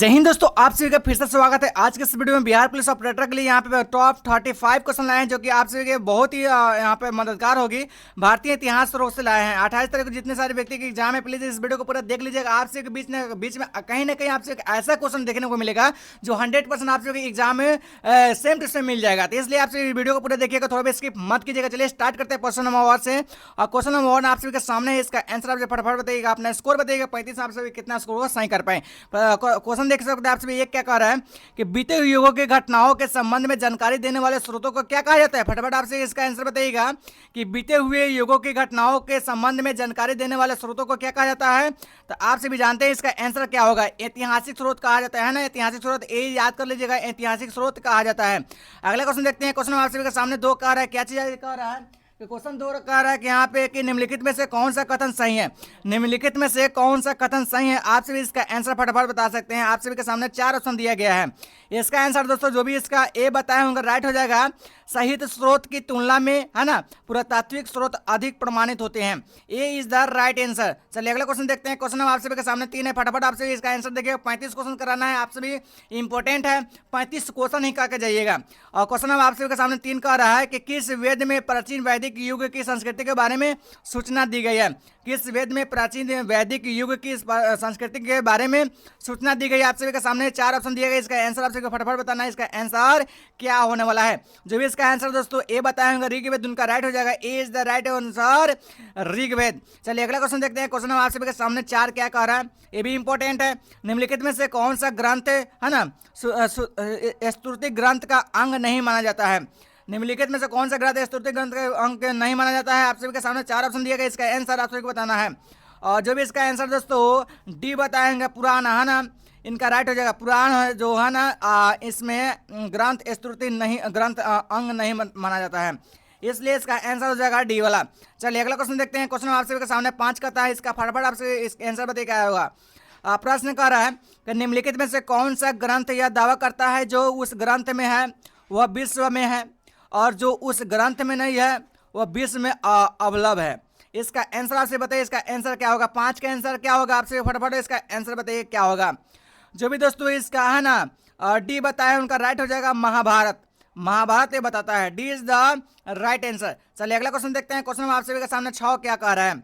जय हिंद दोस्तों, आप सभी का फिर से स्वागत है। आज के इस वीडियो में बिहार पुलिस ऑपरेटर के लिए यहाँ पे टॉप 35 क्वेश्चन लाए हैं, जो कि आप सभी के बहुत ही यहाँ पे मददगार होगी। भारतीय इतिहास स्रोत से लाए हैं। 28 तारीख को जितने सारे व्यक्ति की एग्जाम है, प्लीज इस वीडियो को पूरा देख लीजिएगा। आप सभी के बीच में कहीं ना कहीं आप सभी को ऐसा क्वेश्चन देखने को मिलेगा जो 100% आप सभी के एग्जाम में सेम टू सेम मिल जाएगा। तो इसलिए आप सभी वीडियो को पूरा देखिएगा, थोड़ा भी स्किप मत कीजिएगा। चलिए स्टार्ट करते हैं क्वेश्चन नंबर 1 से। और क्वेश्चन नंबर 1 आप सभी के सामने है, इसका आंसर आप फटाफट बताइएगा। अपना स्कोर बताइएगा 35 आप सभी कितना स्कोर होगा सही कर पाए। क्वेश्चन देख सकते हैं आप सभी, क्या कह रहा है कि बीते हुए युगों के घटनाओं के संबंध में जानकारी देने वाले स्रोतों को क्या कहा जाता है। फटाफट आपसे इसका आंसर बताइएगा कि बीते हुए युगों की घटनाओं के संबंध में जानकारी देने वाले स्रोतों को क्या कहा जाता है। तो आप सभी जानते हैं इसका आंसर क्या होगा। ऐतिहासिक स्रोत कहा जाता है ना, ऐतिहासिक स्रोत, ये याद कर लीजिएगा, ऐतिहासिक स्रोत कहा जाता है। अगला क्वेश्चन देखते हैं। क्वेश्चन आप सभी के सामने 2 कह रहा है, क्या चीज कह रहा है कि क्वेश्चन 2 कह रहा है कि यहाँ पे कि निम्नलिखित में से कौन सा कथन सही है। निम्नलिखित में से कौन सा कथन सही है, आप सभी इसका आंसर फटाफट बता सकते हैं। आप सभी के सामने 4 ऑप्शन दिया गया है। इसका आंसर दोस्तों जो भी इसका ए बताए होंगे राइट हो जाएगा। सहित स्रोत की तुलना में, है ना, पुरातात्विक स्रोत अधिक प्रमाणित होते हैं। ए इज द राइट आंसर। चलिए अगला क्वेश्चन देखते हैं। क्वेश्चन आप सभी के सामने 3 है। फटाफट आप सभी इसका आंसर देखिए। 35 क्वेश्चन कराना है, आप सभी इंपॉर्टेंट है, 35 क्वेश्चन ही करके जाइएगा। और क्वेश्चन आप सभी के सामने 3 कह रहा है कि किस वेद में प्राचीन वैदिक युग की संस्कृति के बारे में सूचना दी गई है। किस वेद में प्राचीन वैदिक युग की संस्कृति के बारे में सूचना दी गई है। आप सभी के सामने 4 ऑप्शन दिए गए। इसका आंसर आप सभी को फटाफट बताना है। इसका आंसर क्या होने वाला है। जो भी इसका आंसर दोस्तों ए बताए होंगे ऋग्वेद, उनका राइट हो जाएगा। A is the right answer, Rigveda. चलिए अगला क्वेश्चन देखते हैं। क्वेश्चन आप सभी के सामने 4 क्या कह रहा है, ये भी इंपॉर्टेंट है। निम्नलिखित में से कौन सा ग्रंथ है ना स्तुति ग्रंथ का अंग नहीं माना जाता है। निम्नलिखित में से कौन सा ग्रंथ स्तुति ग्रंथ के अंग नहीं माना जाता है। आप सभी के सामने 4 ऑप्शन दिए गए। इसका आंसर आप सभी को बताना है। और जो भी इसका आंसर दोस्तों डी बताएंगे, पुराण, है ना, इनका राइट हो जाएगा। पुराण जो है ना इसमें ग्रंथ स्तुति नहीं, ग्रंथ अंग नहीं माना जाता है, इसलिए इसका आंसर हो जाएगा डी वाला। चलिए अगला क्वेश्चन देखते हैं। क्वेश्चन आप सभी के सामने 5 का है। इसका फटाफट आपसे इसका आंसर बताइए क्या होगा। प्रश्न कह रहा है कि निम्नलिखित में से कौन सा ग्रंथ यह दावा करता है जो उस ग्रंथ में है वह विश्व में है, और जो उस ग्रंथ में नहीं है वह विश्व में अवलभ है। इसका आंसर आपसे बताइए। इसका आंसर क्या होगा। 5 का आंसर क्या होगा, आपसे फटाफट इसका आंसर बताइए क्या होगा। जो भी दोस्तों इसका है ना डी बताया उनका राइट हो जाएगा। महाभारत, महाभारत ये बताता है। D is the right answer. चलिए अगला क्वेश्चन देखते हैं। क्वेश्चन आप सभी के सामने 6 क्या कह रहा है।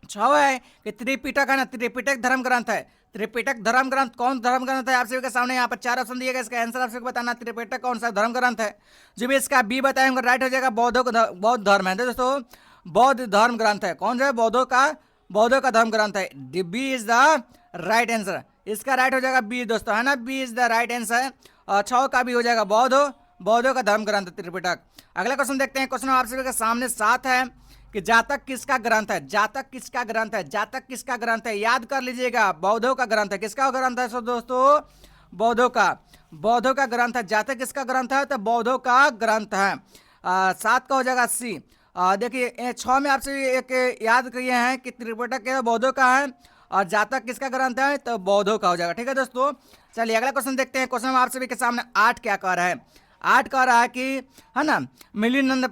6 है कि त्रिपिटक है ना, त्रिपिटक धर्म ग्रंथ है। त्रिपिटक धर्म ग्रंथ कौन धर्म ग्रंथ है। आप सभी के सामने यहाँ पर 4 ऑप्शन दिए गए। इसका आंसर आप सभी को बताना त्रिपिटक कौन सा धर्म ग्रंथ है। जो भी इसका बी बताएंगे राइट हो जाएगा। बौद्ध धर्म है दोस्तों, बौद्ध धर्म ग्रंथ है। कौन सा है, बौद्धों का धर्म ग्रंथ है। B is the right answer. इसका राइट हो जाएगा बी दोस्तों, है ना, B is the right answer. और 6 का भी हो जाएगा बौद्धों का धर्म ग्रंथ त्रिपिटक। अगला क्वेश्चन देखते हैं। क्वेश्चन आप सभी के सामने 7 है कि जातक किसका ग्रंथ है। जातक किसका ग्रंथ है, जातक किसका ग्रंथ है, याद कर लीजिएगा। बौद्धों का ग्रंथ है। किसका ग्रंथ है सो दोस्तों, बौद्धों का ग्रंथ है। जातक किसका ग्रंथ है, तो बौद्धों का ग्रंथ है। 7 का हो जाएगा सी। देखिए 6 में आपसे एक याद किए हैं कि त्रिपिटक बौद्धों का है, और जातक किसका ग्रंथ है, तो बौद्धों का हो जाएगा। ठीक है दोस्तों। चलिए अगला क्वेश्चन देखते हैं। क्वेश्चन आप सभी के सामने 8 क्या कह रहा है। 8 कह रहा है कि, है ना, मिलिंद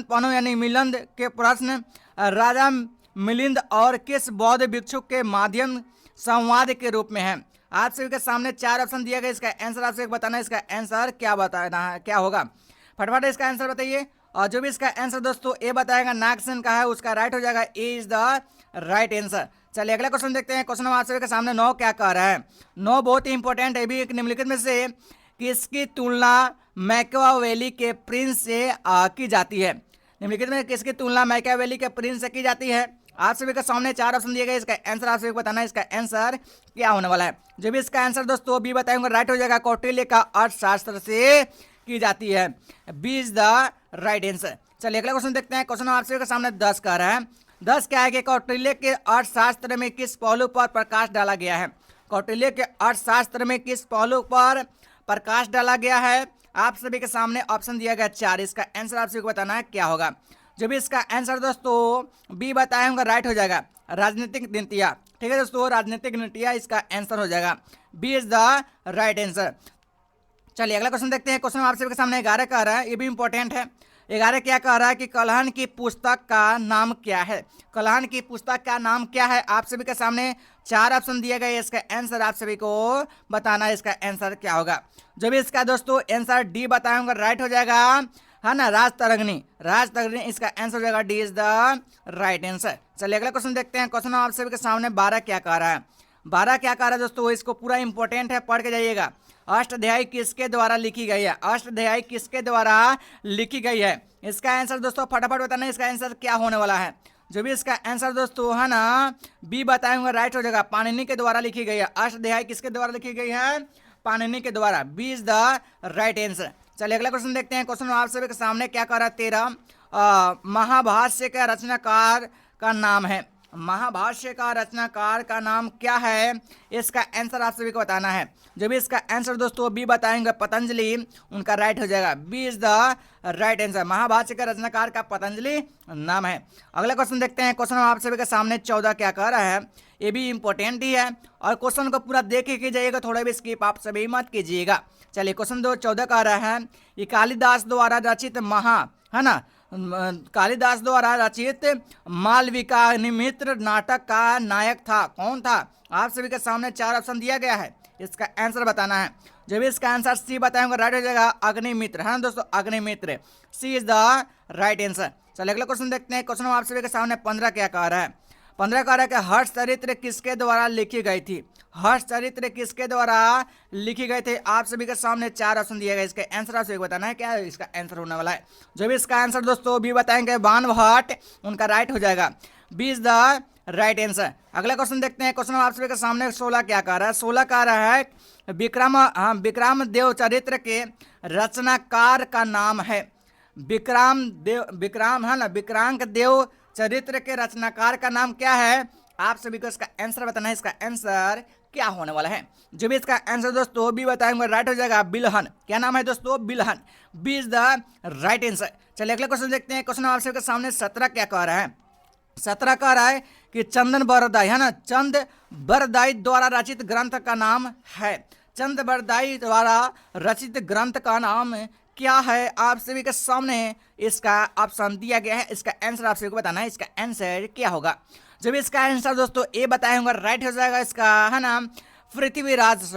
पनो यानी मिलिंद के प्रश्न राजा मिलिंद और किस बौद्ध भिक्षु के माध्यम संवाद के रूप में है। आप सभी के सामने 4 ऑप्शन दिया गया। इसका आंसर आपसे बताना है। इसका आंसर क्या बताना है, क्या होगा, फटाफट इसका आंसर बताइए। और जो भी इसका आंसर दोस्तों ए बताएगा नागसेन का है, उसका राइट हो जाएगा। A is the right answer. चलिए अगला क्वेश्चन देखते हैं। क्वेश्चन आप सभी के सामने 9 क्या कह रहा है। 9 बहुत ही इंपॉर्टेंट है। भी एक निम्नलिखित में से किसकी तुलना मैकियावेली के प्रिंस से की जाती है। निम्नलिखित में किसकी तुलना मैकियावेली के प्रिंस से की जाती है। आप सभी के सामने 4 ऑप्शन दिए गए। इसका आंसर आप सभी को बताना है। इसका आंसर क्या होने वाला है। जो भी इसका आंसर दोस्तों बी बताएंगे राइट हो जाएगा। कौटिल्य का अर्थशास्त्र से की जाती है। B is the right answer. चलिए अगला क्वेश्चन देखते हैं। क्वेश्चन आप सभी के सामने 10 कह रहा है। 10 क्या है कि कौटिल्य के अर्थशास्त्र में किस पहलू पर प्रकाश डाला गया है। कौटिल्य के अर्थशास्त्र में किस पहलू पर प्रकाश डाला गया है। आप सभी के सामने ऑप्शन दिया गया 4। इसका आंसर आप सभी को बताना है क्या होगा। जो भी इसका आंसर दोस्तों बी बताए होंगे राइट हो जाएगा। राजनीतिक नीतियाँ। ठीक है दोस्तों, राजनीतिक नीतियाँ इसका आंसर हो जाएगा। B is the right answer. चलिए अगला क्वेश्चन देखते हैं। क्वेश्चन आप सभी के सामने 11 का आ रहा है। ये भी इंपॉर्टेंट है। 11 क्या कह रहा है कि कलहन की पुस्तक का नाम क्या है। कलहन की पुस्तक का नाम क्या है। आप सभी के सामने 4 ऑप्शन दिए गए, इसका आंसर आप सभी को बताना है, इसका आंसर क्या होगा। जो भी इसका दोस्तों आंसर डी बताएंगे राइट हो जाएगा, है ना, राजतरंगिणी। राजतरंगिणी इसका आंसर हो जाएगा, D is the right answer. चलिए अगला क्वेश्चन देखते हैं। क्वेश्चन आप सभी के सामने 12 क्या कह रहा है। 12 क्या कह रहा है दोस्तों, इसको पूरा इंपॉर्टेंट है, पढ़ के जाइएगा। अष्टाध्यायी किसके द्वारा लिखी गई है। अष्टाध्यायी किसके द्वारा लिखी गई है। इसका आंसर दोस्तों फटाफट बताना, इसका आंसर क्या होने वाला है। जो भी इसका आंसर दोस्तों है ना बी बताएंगे राइट हो जाएगा, पाणिनि के द्वारा लिखी गई है। अष्टाध्यायी किसके द्वारा लिखी गई है, पाणिनि के द्वारा, B is the right answer. चलिए अगला क्वेश्चन देखते हैं। क्वेश्चन आप सभी के सामने क्या कर रहा है, 13 महाभाष्य के रचनाकार का नाम है। महाभाष्य का रचनाकार का नाम क्या है, इसका आंसर आप सभी को बताना है। जो भी इसका आंसर दोस्तों बी बताएंगे पतंजलि, उनका राइट हो जाएगा, B is the right answer. Mahabhashya का रचनाकार का पतंजलि नाम है। अगला क्वेश्चन देखते हैं। क्वेश्चन आप सभी के सामने 14 क्या कह रहा है, ये भी इंपॉर्टेंट ही है और क्वेश्चन को पूरा देख के जाइएगा, थोड़ा भी स्किप आप सभी मत कीजिएगा। चलिए क्वेश्चन 14 कह रहा है, ये कालिदास द्वारा रचित है ना, कालिदास द्वारा रचित मालविका निमित्र नाटक का नायक था, कौन था। आप सभी के सामने 4 ऑप्शन दिया गया है, इसका आंसर बताना है। जब इसका आंसर सी बताएंगे राइट हो जाएगा, अग्निमित्र, है ना दोस्तों, अग्निमित्र, सी इज द राइट आंसर। चलिए अगला क्वेश्चन देखते हैं। क्वेश्चन आप सभी के सामने 15 क्या कह रहा है। 15 कह रहा है कि हर्ष चरित्र किसके द्वारा लिखी गई थी। हर्ष चरित्र किसके द्वारा लिखी गई थी। आप सभी के सामने 4 ऑप्शन दिए गए, इसका आंसर आप सभी को बताना है, क्या इसका आंसर होने वाला है। जो भी इसका आंसर दोस्तों बी बताएंगे बाण भट्ट, उनका राइट हो जाएगा, B is the right answer. अगला क्वेश्चन देखते हैं। क्वेश्चन आप सभी के सामने 16 क्या कह रहा है। 16 कह रहा है विक्रम देव चरित्र के रचनाकार का नाम है। विक्रम है ना, विक्रांत देव चरित्र के रचनाकार का नाम क्या है। आप सभी को इसका आंसर बताना है, इसका आंसर क्या होने वाला है। जो भी इसका आंसर दोस्तों बी बताएंगे राइट हो जाएगा, बिलहन। क्या नाम है दोस्तों, Bilhana, B is the right answer. चलिए अगला क्वेश्चन देखते हैं। क्वेश्चन आप सबके सामने 17 क्या कह रहा है। 17 कह रहा है कि चंदन बरदाई, है ना, चंद बरदाई द्वारा रचित ग्रंथ का नाम है। चंद बरदाई द्वारा रचित ग्रंथ का नाम क्या है। आप सभी के सामने इसका ऑप्शन दिया गया है, इसका आंसर आप सभी को बताना है, इसका आंसर क्या होगा। जब इसका आंसर दोस्तों ए बताए होंगे राइट हो जाएगा, इसका है ना पृथ्वीराज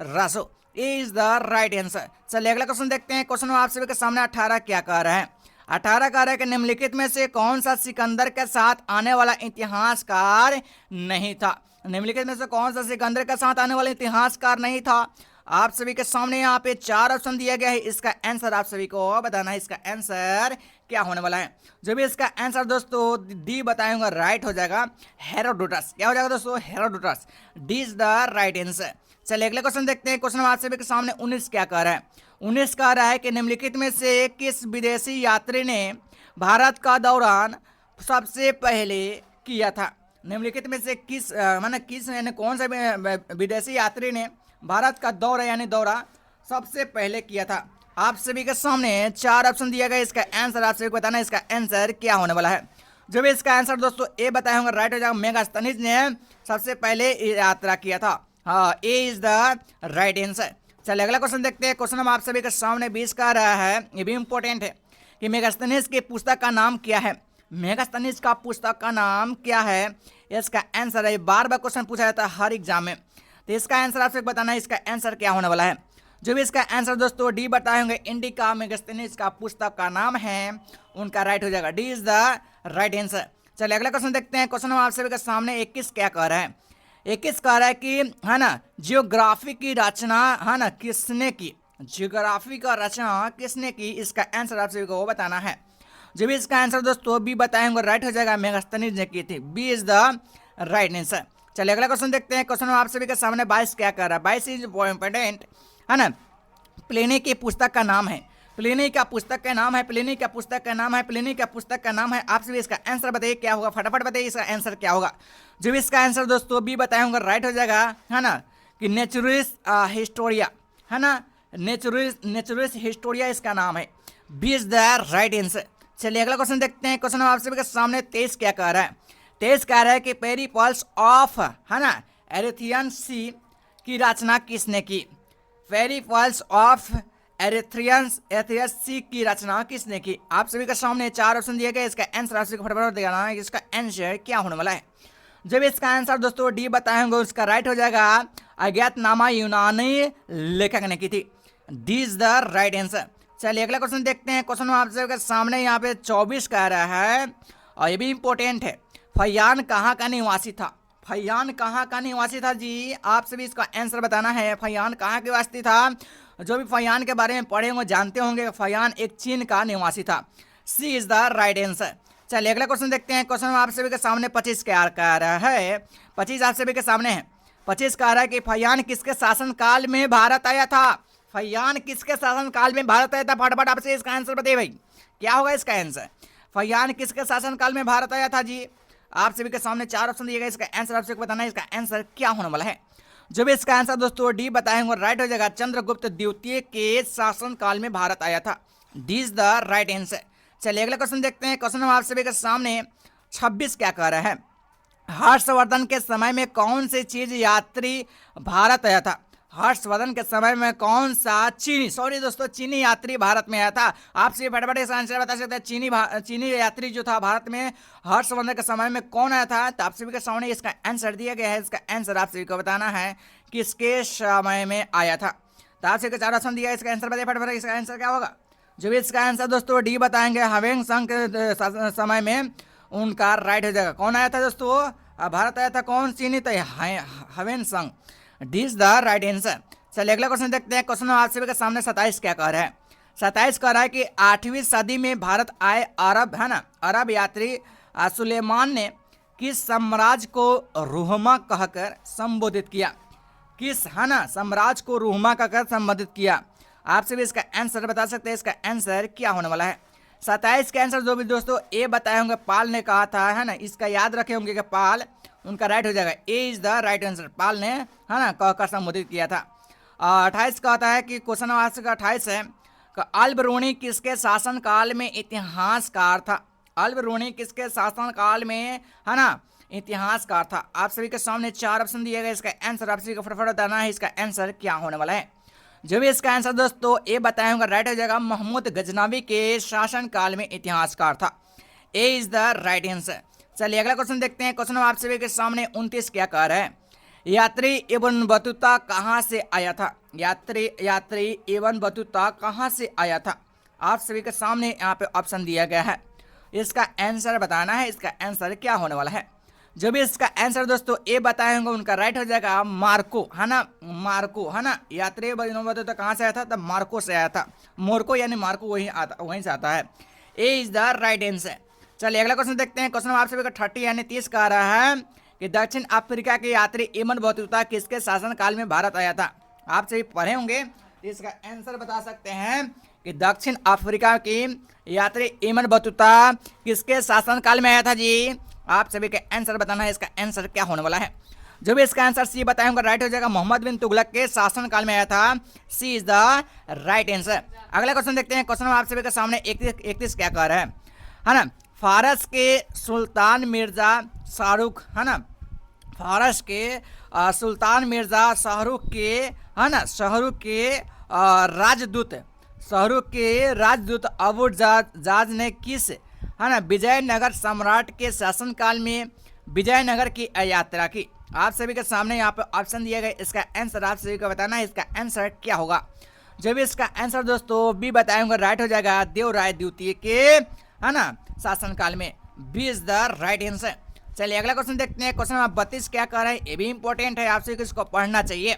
रासो, ए इज द राइट आंसर। चलिए अगला क्वेश्चन देखते हैं। क्वेश्चन आप सभी के सामने 18 क्या कह रहे हैं। 18 कह रहे हैं कि निम्नलिखित में से कौन सा सिकंदर के साथ आने वाला इतिहासकार नहीं था। निम्नलिखित में से कौन सा सिकंदर के साथ आने वाला इतिहासकार नहीं था। आप सभी के सामने यहाँ पे 4 ऑप्शन दिया गया है, इसका आंसर आप सभी को बताना है, इसका आंसर क्या होने वाला है। जो भी इसका आंसर दोस्तों डी बताएंगे राइट हो जाएगा, हेरोडोटस। क्या हो जाएगा दोस्तों, Herodotus, D is the right answer. चलिए अगले क्वेश्चन देखते हैं। क्वेश्चन आप सभी के सामने 19 क्या कह रहा है। 19 कह रहा है कि निम्नलिखित में से किस विदेशी यात्री ने भारत का दौरान सबसे पहले किया था। निम्नलिखित में से किस यानी कौन सा विदेशी यात्री ने भारत का दौरा यानी दौरा सबसे पहले किया था। आप सभी के सामने 4 ऑप्शन दिया गया, इसका आंसर आप सभी को बताना है, इसका आंसर क्या होने वाला है। जो भी इसका आंसर दोस्तों ए बताए होंगे राइट हो जाएगा, मेगास्थनीज ने सबसे पहले यात्रा किया था। हाँ, ए इज द राइट आंसर। चलिए अगला क्वेश्चन देखते हैं। क्वेश्चन हम आप सभी के सामने 20 का रहा है, ये भी इंपॉर्टेंट है कि मेगास्थनीज की पुस्तक का नाम क्या है। मेगास्थनीज का पुस्तक का नाम क्या है, इसका आंसर है, बार बार क्वेश्चन पूछा जाता है हर एग्जाम में, तो इसका आंसर आपसे बताना है, इसका आंसर क्या होने वाला है। जो भी इसका आंसर दोस्तों डी बताए होंगे, इंडिका मेगास्थनीज का पुस्तक का नाम है, उनका राइट हो जाएगा, D is the right answer. चलिए अगला क्वेश्चन देखते हैं। क्वेश्चन हम आप सभी के सामने 21 क्या कह रहा है। 21 कह रहा है कि है ना जियोग्राफी की रचना है ना किसने की। जियोग्राफी का रचना किसने की, इसका आंसर आप सभी को बताना है। जो भी इसका आंसर दोस्तों बी बताए होंगे राइट हो जाएगा, मेगास्थनीज ने की थी, B is the right answer. चलिए अगला क्वेश्चन देखते हैं। क्वेश्चन आप सभी के सामने 22 क्या कर रहा है। 22 इज इंपॉर्टेंट, है ना, प्लिनी की पुस्तक का नाम है। प्लिनी का पुस्तक का नाम है, प्लिनी का पुस्तक का नाम है, प्लिनी का पुस्तक का नाम है। आप सभी इसका आंसर बताइए क्या होगा, फटाफट बताइए इसका आंसर क्या होगा। जो भी इसका आंसर दोस्तों बी बताए होंगे राइट हो जाएगा, है ना, कि नेचुरलिस हिस्टोरिया, है ना, नेचुरलिस हिस्टोरिया इसका नाम है, B is the right answer. चलिए अगला क्वेश्चन देखते हैं। क्वेश्चन आप सभी के सामने 23 क्या कह रहा है। 23 कह रहा है कि पेरिपल्स ऑफ, है ना, एरिथियन सी की रचना किसने की। पेरिपल्स ऑफ एरिथ्रियंस एथियस सी की रचना किसने की? आप सभी के सामने चार ऑप्शन दिए गए, इसका आंसर आप सभी को फटाफट देना है, इसका आंसर क्या होने वाला है। जब इसका आंसर दोस्तों डी बताएंगे उसका राइट हो जाएगा, अज्ञातनामा यूनानी लेखक ने की थी। D is the right answer. चलिए अगला क्वेश्चन देखते हैं। क्वेश्चन आप सबके सामने यहाँ पे 24 कह रहा है और ये भी इंपॉर्टेंट है। फैयान कहाँ का निवासी था? फैयान कहाँ का निवासी था जी? आप सभी इसका आंसर बताना है। फैयान कहाँ के निवासी था? जो भी फैयान के बारे में पढ़े होंगे जानते होंगे, फैयान एक चीन का निवासी था। सी इज द राइट आंसर। चलिए अगला क्वेश्चन देखते हैं। क्वेश्चन आप सभी के सामने 25 क्या कह रहा है? 25 आप सभी के सामने है। 25 कह रहा है कि फैयान किसके शासनकाल में भारत आया था? फैयान किसके शासनकाल में भारत आया था? फटाफट आपसे इसका आंसर बताइए भाई, क्या होगा इसका आंसर? फैयान किसके शासनकाल में भारत आया था जी? आप सभी के सामने चार ऑप्शन दिए गए, इसका आंसर आपसे बताना है, इसका आंसर क्या होने वाला है। जो भी इसका आंसर दोस्तों डी बताएंगे राइट हो जाएगा, चंद्रगुप्त द्वितीय के शासनकाल में भारत आया था। D is the right answer. चलिए अगला क्वेश्चन देखते हैं। क्वेश्चन आप सभी के सामने 26 क्या कह रहा है? हर्षवर्धन के समय में कौन सी चीज यात्री भारत आया था? हर्षवर्धन के समय में कौन सा चीनी यात्री भारत में आया था? आप सभी फटाफट इसका आंसर बता सकते हैं। चीनी यात्री जो था भारत में हर्षवर्धन के समय में कौन आया था? तो आप सभी के सामने इसका आंसर दिया गया है। इसका आंसर आप सभी को बताना है किसके समय में आया था। तो आप सभी को चार ऑप्शन दिया है, इसका आंसर बताइए फटाफट, इसका आंसर क्या होगा। जो भी इसका आंसर दोस्तों डी बताएंगे, हवेंग संघ के समय में उनका राइट हो जाएगा। कौन आया था दोस्तों? भारत आया था कौन? चीनी तो हवेन संघ। D is the right answer. चलिए अगला क्वेश्चन देखते हैं। क्वेश्चन आप सभी के सामने 27 क्या कह रहा है? 27 कह रहा है कि 8वीं सदी में भारत आए अरब, है ना, अरब यात्री सुलेमान ने किस साम्राज्य को रूहमा कहकर संबोधित किया? किस, है ना, साम्राज्य को रूहमा कहकर संबोधित किया? आप सभी इसका आंसर बता सकते हैं, इसका आंसर क्या होने वाला है। 27 का आंसर जो भी दोस्तों ए बताए होंगे, पाल ने कहा था, है ना, इसका याद रखे होंगे कि पाल उनका राइट हो जाएगा। A is the right answer. पाल ने, है ना, कहकर संबोधित किया था। 28 कहता है कि क्वेश्चन आंसर का 28 है, अल्बरूनी किसके शासनकाल में इतिहासकार था? अल्बरूनी किसके शासनकाल में, है ना, इतिहासकार था? आप सभी के सामने चार ऑप्शन दिए गए, इसका आंसर आप सभी को फटाफट बताना है, इसका आंसर क्या होने वाला है। जो भी इसका आंसर दोस्तों ए बताया होगा राइट हो जाएगा, महमूद गजनवी के शासनकाल में इतिहासकार था। ए इज द राइट आंसर। चलिए अगला क्वेश्चन देखते हैं। क्वेश्चन आप सभी के सामने 29 क्या कह रहा है? यात्री इब्न बतूता कहाँ से आया था? यात्री इब्न बतूता कहाँ से आया था? आप सभी के सामने यहाँ पे ऑप्शन दिया गया है, इसका आंसर बताना है, इसका आंसर क्या होने वाला है। जो भी इसका आंसर दोस्तों ए बताए होंगे उनका राइट हो जाएगा, मार्को, है ना, मार्को, है ना। यात्री इब्न बतूता कहाँ से आया था? तब मार्को से आया था। मोरको यानी मार्को वहीं से आता है। ए इज द राइट आंसर। चलिए अगला क्वेश्चन देखते हैं। क्वेश्चन आप सभी का 30 यानी 30 कह रहा है कि दक्षिण अफ्रीका के यात्री इब्न बतूता किसके शासनकाल में भारत आया था? आप सभी पढ़े होंगे, इसका आंसर बता सकते हैं कि दक्षिण अफ्रीका की यात्री इब्न बतूता किसके शासनकाल में आया था जी? आप सभी के आंसर बताना है, इसका आंसर क्या होने वाला है। जो भी इसका आंसर सी बताया होगा राइट हो जाएगा, मोहम्मद बिन तुगलक के शासनकाल में आया था। सी इज द राइट आंसर। अगला क्वेश्चन देखते हैं। क्वेश्चन आप सभी के सामने 31 क्या कह रहा है ना, फारस के सुल्तान मिर्जा शाहरुख, है ना, फारस के सुल्तान मिर्जा शाहरुख के, है ना, शाहरुख के राजदूत अबू जाज ने किस, है ना, विजयनगर सम्राट के शासनकाल में विजयनगर की यात्रा की? आप सभी के सामने यहाँ पे ऑप्शन दिए गए, इसका आंसर आप सभी को बताना है, इसका आंसर क्या होगा। जो भी इसका आंसर दोस्तों बी बताएंगे राइट हो जाएगा, देवराय द्वितीय के, है ना, शासनकाल में। B is the right answer. चलिए अगला क्वेश्चन देखते हैं। क्वेश्चन 32 क्या कह रहा है? ये भी इंपॉर्टेंट है, आपसे इसको पढ़ना चाहिए।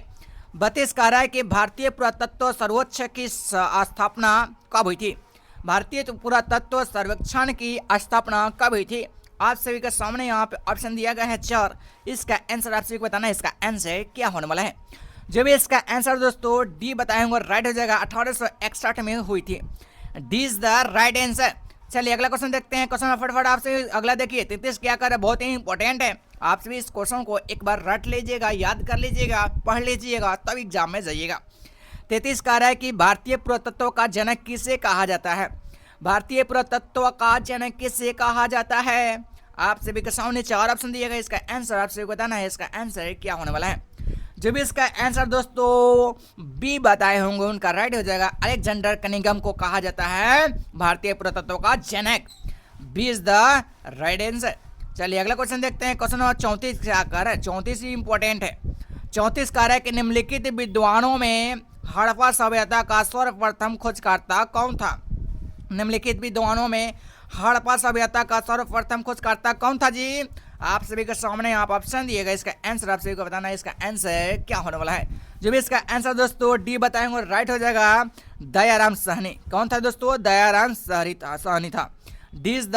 32 कह रहा है कि भारतीय पुरातत्व सर्वेक्षण की स्थापना कब हुई थी? भारतीय पुरातत्व सर्वेक्षण की स्थापना कब हुई थी? आप सभी के सामने यहाँ पे ऑप्शन दिया गया है 4, इसका आंसर आप सभी को बताना है, इसका आंसर क्या होने वाला है। जो भी इसका आंसर दोस्तों डी बताएंगे राइट हो जाएगा, 1861 में हुई थी। D is the right answer. चलिए अगला क्वेश्चन देखते हैं। क्वेश्चन फटाफट आपसे अगला देखिए, 33 क्या कर रहा है, बहुत ही इंपॉर्टेंट है। आप सभी इस क्वेश्चन को एक बार रट लीजिएगा, याद कर लीजिएगा, पढ़ लीजिएगा, तब एग्जाम में जाइएगा। 33 कह रहा है कि भारतीय पुरातत्व का जनक किसे कहा जाता है? भारतीय पुरातत्व का जनक किसे कहा जाता है? आप सभी के सामने 4 ऑप्शन दिए गए, इसका आंसर आप सभी को बताना है, इसका आंसर क्या होने वाला है। जो भी इसका आंसर दोस्तों बी बताए होंगे उनका राइट हो जाएगा। अलेक्जेंडर कनिंघम को कहा जाता है भारतीय पुरातत्व का जनक। B is the right answer. चलिए अगला क्वेश्चन देखते हैं। क्वेश्चन नंबर 34 क्या कर रहा है, 34 ही इंपॉर्टेंट है। 34 कह रहा है कि निम्नलिखित विद्वानों में हड़प्पा सभ्यता का सर्वप्रथम खोजकर्ता कौन था। निम्नलिखित विद्वानों में हड़प्पा सभ्यता का सर्वप्रथम खोजकर्ता कौन था जी। आप सभी के सामने आप ऑप्शन दिएगा, इसका आंसर आप सभी को बताना है इसका आंसर क्या होने वाला है। जो भी इसका आंसर दोस्तों डी बताएंगे राइट हो जाएगा। दयाराम साहनी। कौन था दोस्तों, दयाराम साहनी था। D is the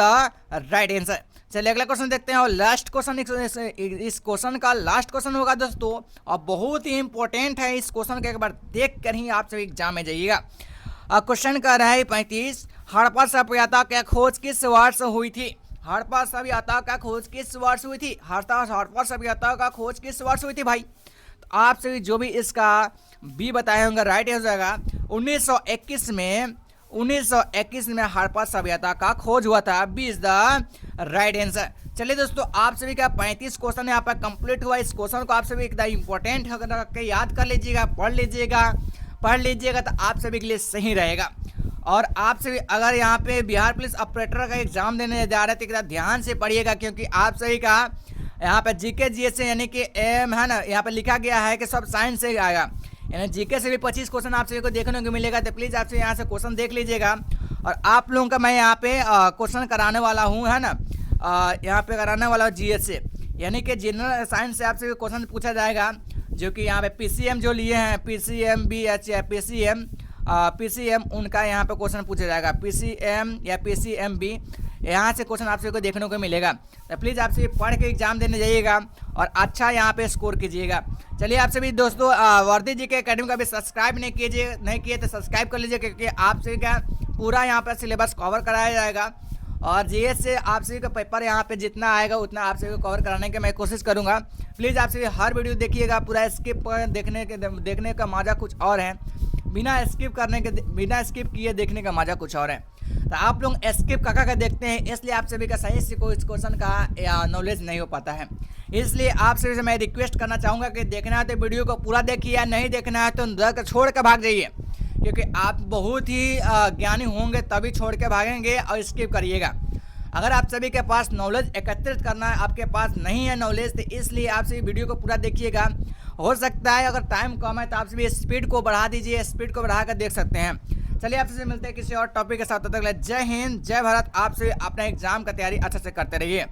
right answer. चलिए अगला क्वेश्चन देखते हैं और लास्ट क्वेश्चन, इस क्वेश्चन का लास्ट क्वेश्चन होगा दोस्तों और बहुत ही इंपॉर्टेंट है। इस क्वेश्चन को एक बार देख कर ही आप सभी एग्जाम में जाइएगा। क्वेश्चन का रहा है 35, हड़प्पा सभ्यता की खोज किस वर्ष हुई थी। हड़प्पा सभ्यता का खोज किस वर्ष हुई थी। हड़प्पा सभ्यता का खोज किस वर्ष हुई थी भाई। तो आप सभी जो भी इसका बी बताए होंगे राइट हो जाएगा। 1921 में हड़प्पा सभ्यता का खोज हुआ था। B is the right answer. चलिए दोस्तों आप सभी का 35 क्वेश्चन यहाँ पर कंप्लीट हुआ। इस क्वेश्चन को आप सभी एकदम इंपॉर्टेंट याद कर लीजिएगा, पढ़ लीजिएगा तो आप सभी के लिए सही रहेगा। और आप सभी अगर यहाँ पे बिहार पुलिस ऑपरेटर का एग्जाम देने जा रहे थे तो ध्यान से पढ़िएगा, क्योंकि आप सभी का यहाँ पे जीके जीएस से यानी कि एम है ना, यहाँ पे लिखा गया है कि सब साइंस से आएगा, यानी जीके से भी 25 क्वेश्चन आप सभी को देखने को मिलेगा। तो प्लीज़ आप सभी यहाँ से क्वेश्चन देख लीजिएगा। और आप लोगों का मैं यहाँ पे क्वेश्चन कराने वाला हूँ है ना, यहाँ पे कराने वाला हूँ जीएस से, यानी कि जनरल साइंस से आप सभी क्वेश्चन पूछा जाएगा। जो कि यहाँ पे पीसीएम जो लिए हैं, पीसीएम बी एच या पीसीएम उनका यहाँ पे क्वेश्चन पूछा जाएगा। पीसीएम या पीसीएम बी यहाँ से क्वेश्चन आप सभी को देखने को मिलेगा। तो प्लीज़ आप सभी पढ़ के एग्जाम देने जाइएगा और अच्छा यहाँ पे स्कोर कीजिएगा। चलिए आप सभी दोस्तों वर्दी जी के एकेडमी का भी सब्सक्राइब नहीं किए तो सब्सक्राइब कर लीजिए, क्योंकि आप सभी का पूरा यहाँ पर सिलेबस कवर कराया जाएगा। और जीएस से आप सभी का पेपर यहाँ पे जितना आएगा उतना आप सभी को कवर कराने की मैं कोशिश करूँगा। प्लीज़ आप सभी हर वीडियो देखिएगा, पूरा स्किप देखने का मजा कुछ और है, बिना स्किप किए देखने का मजा कुछ और है। तो आप लोग स्किप का देखते हैं, इसलिए आप सभी का सही से कोई इस क्वेश्चन का नॉलेज नहीं हो पाता है। इसलिए आप सभी से मैं रिक्वेस्ट करना चाहूँगा कि देखना है तो वीडियो को पूरा देखिए, या नहीं देखना है तो छोड़ कर भाग जाइए, क्योंकि आप बहुत ही ज्ञानी होंगे तभी छोड़ के भागेंगे और स्किप करिएगा। अगर आप सभी के पास नॉलेज एकत्रित करना है, आपके पास नहीं है नॉलेज, तो इसलिए आप सभी वीडियो को पूरा देखिएगा। हो सकता है अगर टाइम कम है तो आप सभी स्पीड को बढ़ा दीजिए, स्पीड को बढ़ा कर देख सकते हैं। चलिए आपसे मिलते हैं किसी और टॉपिक के साथ। तब तक जय हिंद, जय भारत। आप सभी अपना एग्जाम का तैयारी अच्छे से करते रहिए।